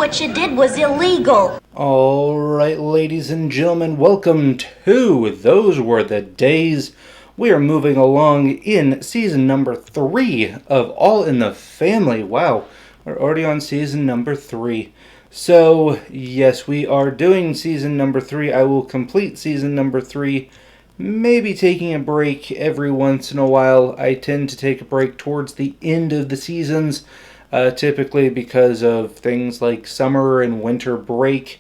what you did was illegal. Alright, ladies and gentlemen, welcome to Those Were the Days. We are moving along in season number 3 of All in the Family. Wow, we're already on season number 3. So, yes, we are doing season number 3. I will complete season number 3, maybe taking a break every once in a while. I tend to take a break towards the end of the seasons, typically because of things like summer and winter break.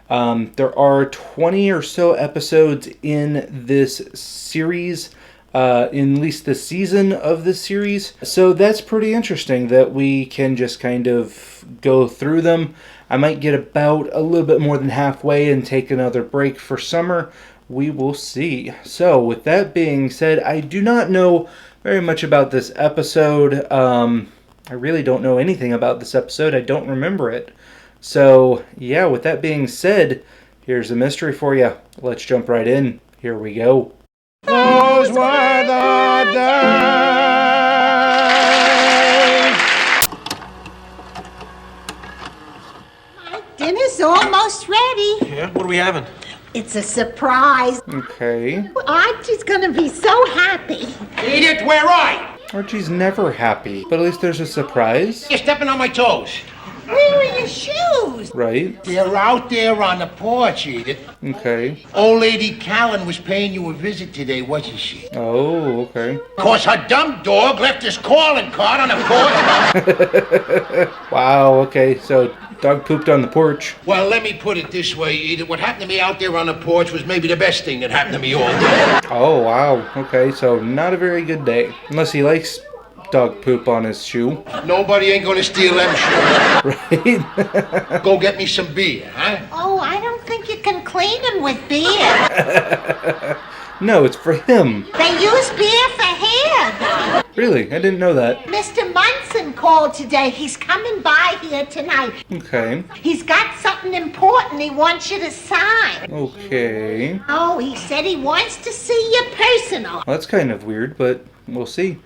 There are 20 or so episodes in this series, in at least the season of this series. So that's pretty interesting that we can just kind of go through them. I might get about a little bit more than halfway and take another break for summer. We will see. So with that being said, I do not know very much about this episode. I really don't know anything about this episode. I don't remember it. So yeah, with that being said, here's a mystery for you. Let's jump right in. Here we go. Those were the days. Dinner's almost ready. Yeah, what are we having? It's a surprise. Okay. Archie's gonna be so happy. Edith, where are Archie's never happy, but at least there's a surprise. You're stepping on my toes. Where are your shoes? Right? They're out there on the porch, Edith. Okay. Old Lady Callan was paying you a visit today, wasn't she? Oh, okay. Cause her dumb dog left his calling card on the porch. Wow, okay, so dog pooped on the porch. Well, let me put it this way, Edith. What happened to me out there on the porch was maybe the best thing that happened to me all day. Oh, wow, okay, so not a very good day. Unless he likes dog poop on his shoe. Nobody ain't gonna steal them shoes. Right? Go get me some beer, huh? Oh, I don't think you can clean him with beer. No, it's for him. They use beer for hair, though. Really? I didn't know that. Mr. Munson called today. He's coming by here tonight. Okay. He's got something important he wants you to sign. Okay. Oh, he said he wants to see you personal. Well, that's kind of weird, but we'll see.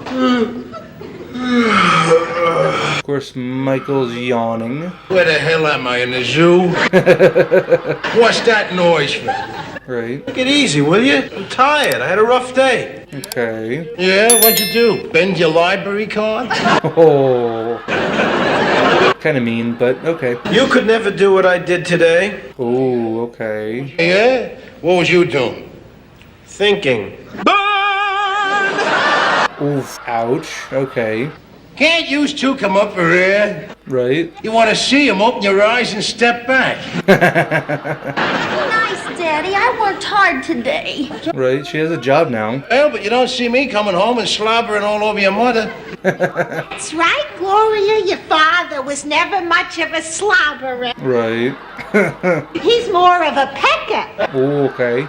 Of course, Michael's yawning. Where the hell am I, in the zoo? What's that noise for? Right. Take it easy, will you? I'm tired. I had a rough day. Okay. Yeah, what'd you do? Bend your library card? Oh. Kind of mean, but okay. You could never do what I did today. Oh, okay. Yeah? What was you doing? Thinking. Oof. Ouch. Okay. Can't you two come up for air? Right. You want to see him, open your eyes and step back. Nice, Daddy. I worked hard today. Right. She has a job now. Well, but you don't see me coming home and slobbering all over your mother. That's right, Gloria. Your father was never much of a slobberer. Right. He's more of a pecker. Oh, okay.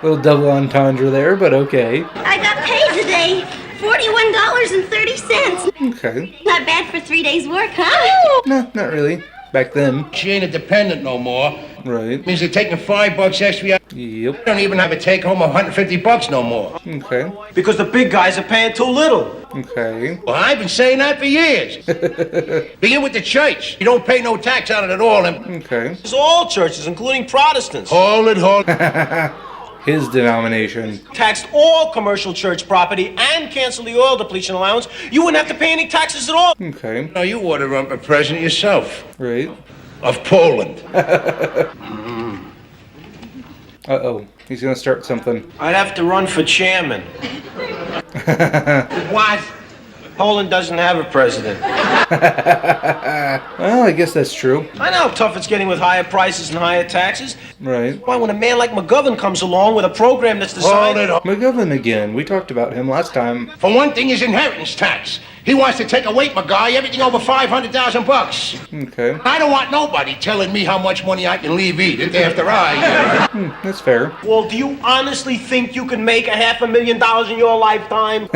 Little double entendre there, but okay. I got paid today. $41.30. Okay. Not bad for 3 days' work, huh? No, not really. Back then. She ain't a dependent no more. Right. Means they're taking $5 extra. I Yep. don't even have to take home $150 no more. Okay. Because the big guys are paying too little. Okay. Well, I've been saying that for years. Begin with the church. You don't pay no tax on it at all. And Okay. It's all churches, including Protestants. hold it. His denomination. Taxed all commercial church property and canceled the oil depletion allowance. You wouldn't have to pay any taxes at all. Okay. Now, you ought to run for president yourself. Right. Of Poland. Uh-oh. He's gonna start something. I'd have to run for chairman. What? Poland doesn't have a president. Well, I guess that's true. I know how tough it's getting with higher prices and higher taxes. Right. Why, when a man like McGovern comes along with a program that's Hold designed... it. McGovern again. We talked about him last time. For one thing, his inheritance tax. He wants to take away my guy everything over $500,000. Okay. I don't want nobody telling me how much money I can leave Edith after I... That's fair. Well, do you honestly think you can make $500,000 in your lifetime?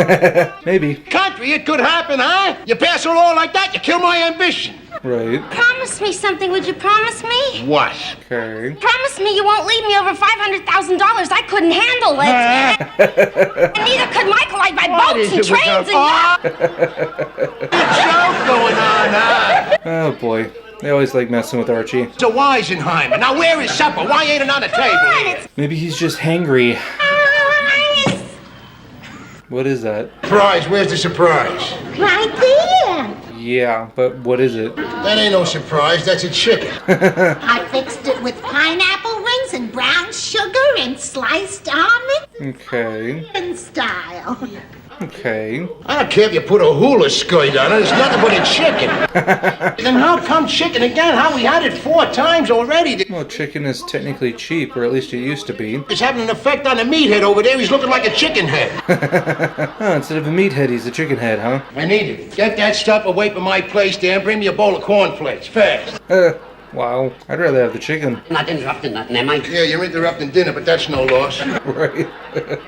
Maybe. Country, it could happen, huh? You pass a law like that, you kill my ambition. Right. Promise me something, would you promise me? What? Okay. Promise me you won't leave me over $500,000. I couldn't handle it. And neither could Michael. I buy boats and trains and yachts. Joke going on, huh? Oh boy. They always like messing with Archie. It's a Weisenheimer. Now where is supper? Why ain't it on the table here? Maybe he's just hangry. What is that? Surprise, where's the surprise? Right there. Yeah, but what is it? That ain't no surprise, that's a chicken. I fixed it with pineapple rings and brown sugar and sliced almonds Okay. and style. Okay. I don't care if you put a hula skirt on it, it's nothing but a chicken. Then how come chicken again? How we had it 4 times already? Well, chicken is technically cheap, or at least it used to be. It's having an effect on the meathead over there. He's looking like a chicken head. Oh, instead of a meathead, he's a chicken head, huh? I need it. Get that stuff away from my place there and bring me a bowl of cornflakes, fast. Wow. I'd rather have the chicken. Not interrupting nothing, am I? Yeah, you're interrupting dinner, but that's no loss. Right.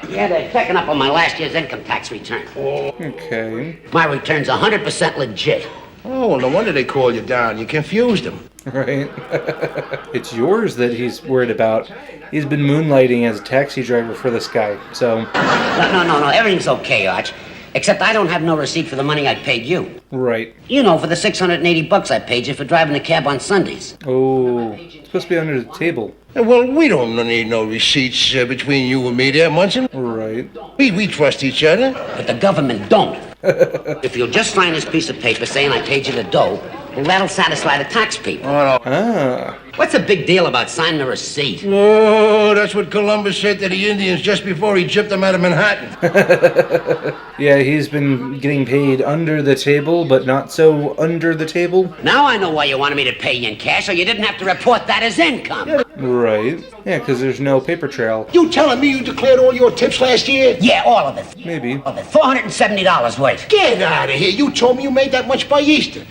Yeah, they're checking up on my last year's income tax return. Okay. My return's 100% legit. Oh, well, no wonder they call you down. You confused them. Right. It's yours that he's worried about. He's been moonlighting as a taxi driver for this guy, so... No, everything's okay, Arch. Except I don't have no receipt for the money I paid you. Right. You know, for the $680 I paid you for driving the cab on Sundays. Oh, it's supposed to be under the table. Well, we don't need no receipts between you and me there, Munson. Right. We trust each other. But the government don't. If you'll just sign this piece of paper saying I paid you the dough, well, that'll satisfy the tax people. Ah. What's the big deal about signing a receipt? Oh, that's what Columbus said to the Indians just before he gypped them out of Manhattan. Yeah, he's been getting paid under the table, but not so under the table. Now I know why you wanted me to pay you in cash, so you didn't have to report that as income. Right. Yeah, because there's no paper trail. You telling me you declared all your tips last year? Yeah, all of it. Maybe. All of it. $470 worth. Get out of here. You told me you made that much by Easter.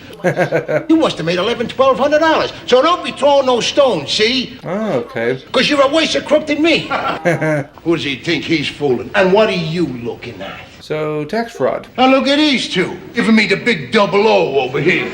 You must have made $1,100-$1,200. So don't be throwing no stones, see? Oh, okay. Because you're a worse crook than me. Who does he think he's fooling? And what are you looking at? So, tax fraud. Now look at these two, giving me the big 00 over here.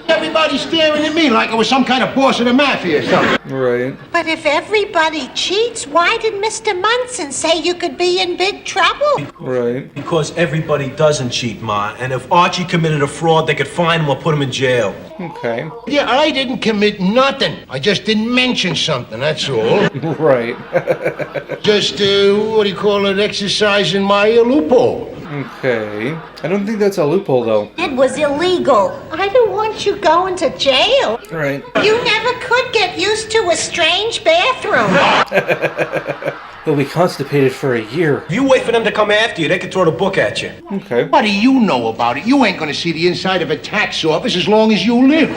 Everybody's staring at me like I was some kind of boss of the mafia or something. Right. But if everybody cheats, why did Mr. Munson say you could be in big trouble? Right. Because everybody doesn't cheat, Ma. And if Archie committed a fraud, they could fine him or put him in jail. Okay. Yeah, I didn't commit nothing. I just didn't mention something, that's all. Right. Just, what do you call it, exercising my loophole. Okay. I don't think that's a loophole, though. It was illegal. I don't want you going to jail. Right. You never could get used to a strange bathroom. He'll be constipated for a year. If you wait for them to come after you, they could throw the book at you. Okay. What do you know about it? You ain't gonna see the inside of a tax office as long as you live.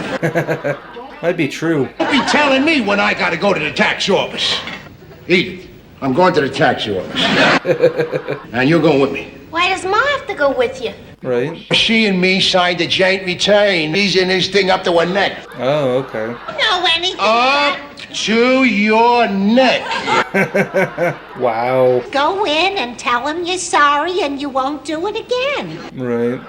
Might be true. Don't be telling me when I gotta go to the tax office. Edith, I'm going to the tax office. And you're going with me. Why does Ma have to go with you? Right. She and me signed a joint return. He's in his thing up to her neck. Oh, okay. Know anything Up to your neck. Wow. Go in and tell him you're sorry and you won't do it again. Right.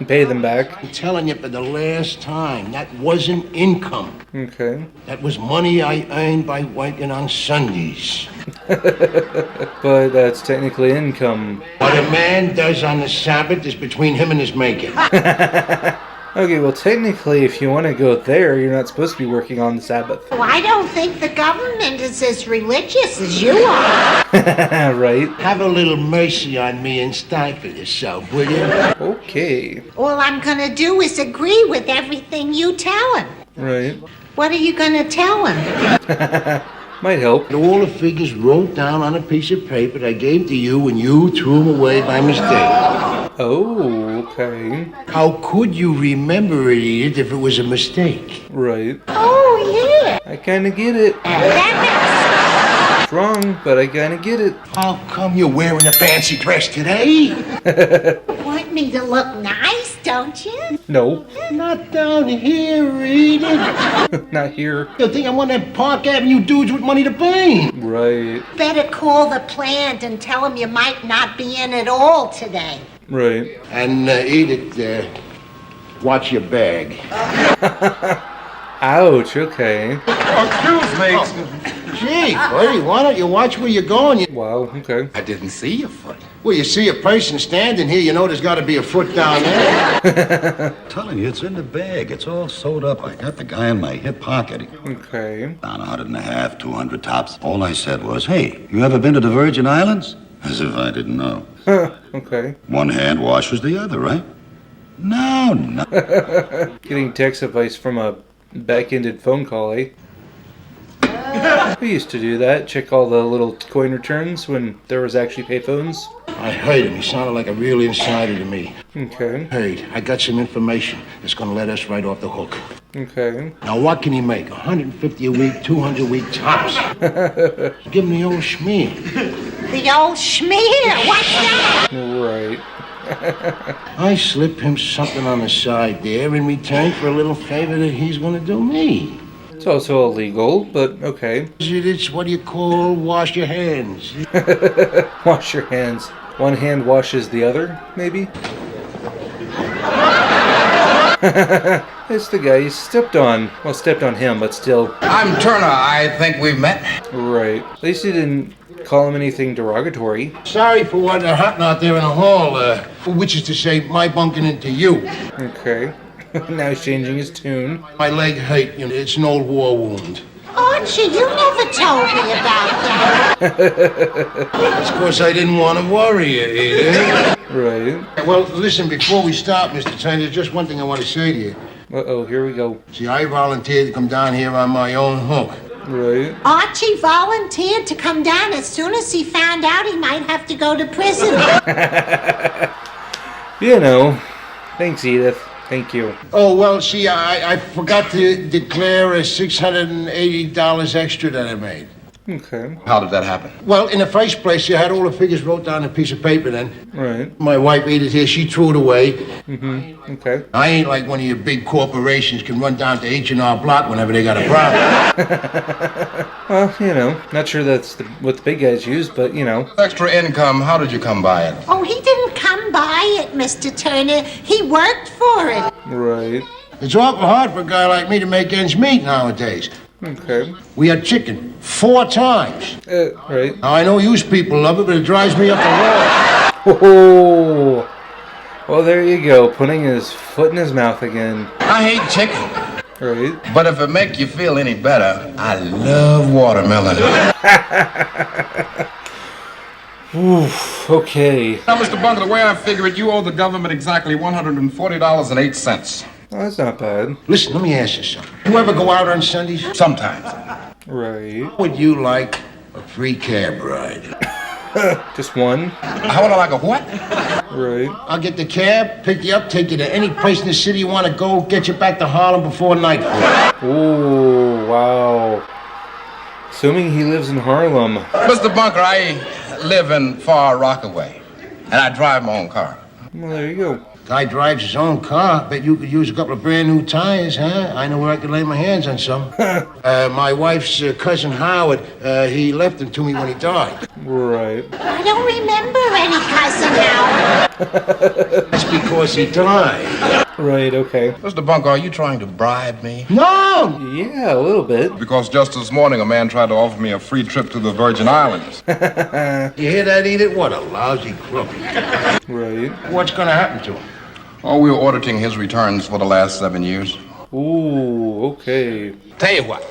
Pay them back. I'm telling you for the last time, that wasn't income. Okay. That was money I earned by working on Sundays. But that's technically income. What a man does on the Sabbath is between him and his maker. Okay, well, technically, if you want to go there, you're not supposed to be working on the Sabbath. Well, I don't think the government is as religious as you are. Right? Have a little mercy on me and stifle yourself, will you? Okay. All I'm going to do is agree with everything you tell him. Right. What are you going to tell him? Might help. All the figures wrote down on a piece of paper that I gave to you and you threw them away by mistake. Oh, okay. How could you remember it, Edith, if it was a mistake? Right. Oh, yeah. I kind of get it. That It's wrong, but I kind of get it. How come you're wearing a fancy dress today? makes want me to look nice, don't you? No. Not down here, Edith. Not here. You think I'm one of them Park Avenue dudes with money to burn? Right. Better call the plant and tell them you might not be in at all today. Right. And Edith, watch your bag. Ouch, okay. Excuse me. Gee, buddy, why don't you watch where you're going? Wow, okay. I didn't see your foot. Well, you see a person standing here, you know there's got to be a foot down there. Telling you, it's in the bag. It's all sewed up. I got the guy in my hip pocket. Okay. Down 150, 200 tops. All I said was, hey, you ever been to the Virgin Islands? As if I didn't know. Okay. One hand washes the other, right? No. Getting tax advice from a back-ended phone call, eh? We used to do that. Check all the little coin returns when there was actually payphones. I heard him. He sounded like a real insider to me. Okay. Hey, I got some information that's going to let us right off the hook. Okay. Now, what can he make? 150 a week, 200 a week tops. Give him the old schmear. The old schmear. What's that? Right. I slip him something on the side there in return for a little favor that he's going to do me. It's also illegal, but okay. It's what do you call wash your hands? Wash your hands. One hand washes the other, maybe? It's the guy you stepped on. Well, stepped on him, but still. I'm Turner. I think we've met. Right. At least he didn't call him anything derogatory. Sorry for what happened out there in the hall, which is to say, my bumping into you. Okay. Now he's changing his tune. My leg hurt, you know, it's an old war wound. Archie, you never told me about that. Of course, I didn't want to worry you either. Right. Well, listen, before we start, Mr. Turner, there's just one thing I want to say to you. Uh-oh, here we go. See, I volunteered to come down here on my own hook. Right. Archie volunteered to come down as soon as he found out he might have to go to prison. You know. Thanks, Edith. Thank you. Oh, well, see, I forgot to declare $680 extra that I made. Okay. How did that happen? Well, in the first place, you had all the figures wrote down on a piece of paper then. Right. My wife Edith here, she threw it away. Mm-hmm. Okay. I ain't like one of your big corporations can run down to H&R Block whenever they got a problem. Well, you know, not sure that's what the big guys use, but, you know. Extra income, how did you come by it? Oh, he didn't come by it, Mr. Turner. He worked for it. Right. It's awful hard for a guy like me to make ends meet nowadays. Okay. We had chicken 4 times. Right. Now, I know you people love it, but it drives me up the wall. Oh. Well, there you go. Putting his foot in his mouth again. I hate chicken. Right. But if it make you feel any better, I love watermelon. Oof. Okay. Now, Mr. Bunker, the way I figure it, you owe the government exactly $140.08. Well, that's not bad. Listen, let me ask you something. You ever go out on Sundays? Sometimes. Right. Would you like a free cab ride? Just one. How would I like a what? Right. I'll get the cab, pick you up, take you to any place in the city you want to go, get you back to Harlem before nightfall. Oh, wow. Assuming he lives in Harlem. Mr. Bunker, I live in Far Rockaway, and I drive my own car. Well, there you go. Guy drives his own car. Bet you could use a couple of brand new tires, huh? I know where I could lay my hands on some. My wife's cousin Howard, he left them to me when he died. Right. I don't remember any cousin Howard. That's because he died. Right, okay. Mr. Bunker, are you trying to bribe me? No! Yeah, a little bit. Because just this morning a man tried to offer me a free trip to the Virgin Islands. You hear that, Edith? What a lousy crook. Right. What's gonna happen to him? Oh, we were auditing his returns for the last 7 years. Ooh, okay. Tell you what,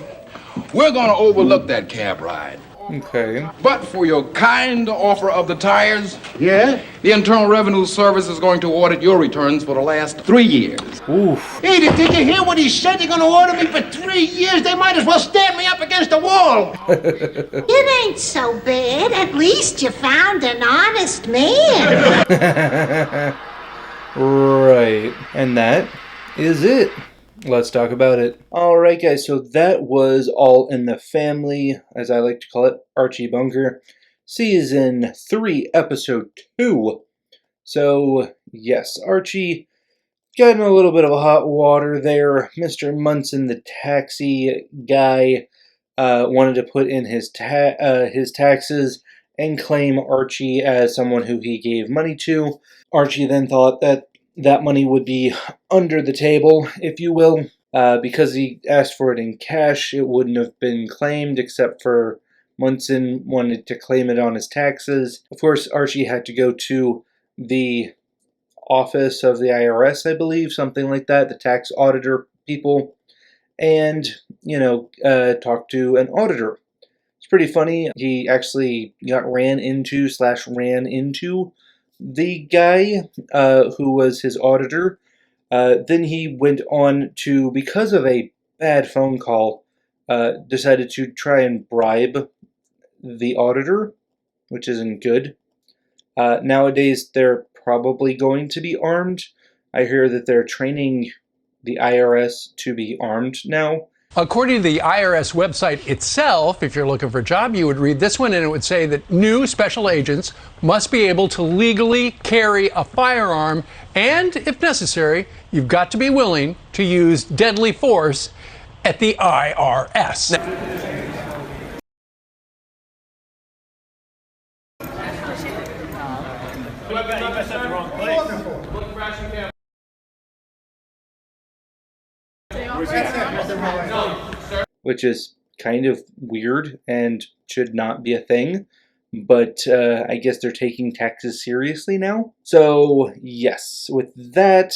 we're gonna overlook that cab ride. Okay. But for your kind offer of the tires, Yeah? the Internal Revenue Service is going to audit your returns for the last 3 years. Oof. Edith, did you hear what he said? They're gonna order me for 3 years. They might as well stand me up against the wall. It ain't so bad. At least you found an honest man. Right. And that is it. Let's talk about it. Alright guys, so that was All in the Family, as I like to call it, Archie Bunker, Season 3, Episode 2. So, yes, Archie got in a little bit of hot water there. Mr. Munson, the taxi guy, wanted to put in his taxes and claim Archie as someone who he gave money to. Archie then thought that that money would be under the table, if you will. Because he asked for it in cash, it wouldn't have been claimed except for Munson wanted to claim it on his taxes. Of course, Archie had to go to the office of the IRS, I believe, something like that, the tax auditor people, and, talk to an auditor. It's pretty funny. He actually ran into the guy who was his auditor. Then he went on to, because of a bad phone call, decided to try and bribe the auditor, which isn't good. Nowadays, they're probably going to be armed. I hear that they're training the IRS to be armed now. According to the IRS website itself, if you're looking for a job, you would read this one and it would say that new special agents must be able to legally carry a firearm, and if necessary, you've got to be willing to use deadly force at the IRS. Which is kind of weird and should not be a thing, but I guess they're taking taxes seriously now. So yes, with that,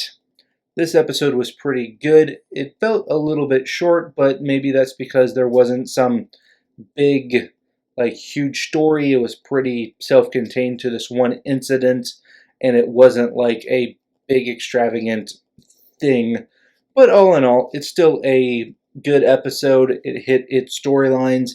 this episode was pretty good. It felt a little bit short, but maybe that's because there wasn't some big, huge story. It was pretty self-contained to this one incident, and it wasn't like a big extravagant thing. But all in all, it's still a good episode. It hit its storylines,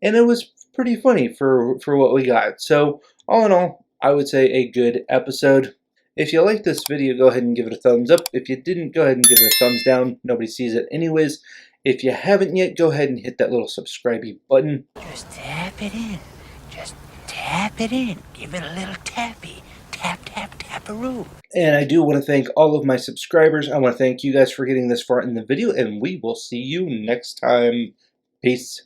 and it was pretty funny for what we got. So all in all, I would say a good episode. If you liked this video, go ahead and give it a thumbs up. If you didn't, go ahead and give it a thumbs down. Nobody sees it anyways. If you haven't yet, go ahead and hit that little subscribe-y button. Just tap it in. Just tap it in. Give it a little tappy. Tap, tap, tap-a-roo. And I do want to thank all of my subscribers. I want to thank you guys for getting this far in the video, and we will see you next time. Peace.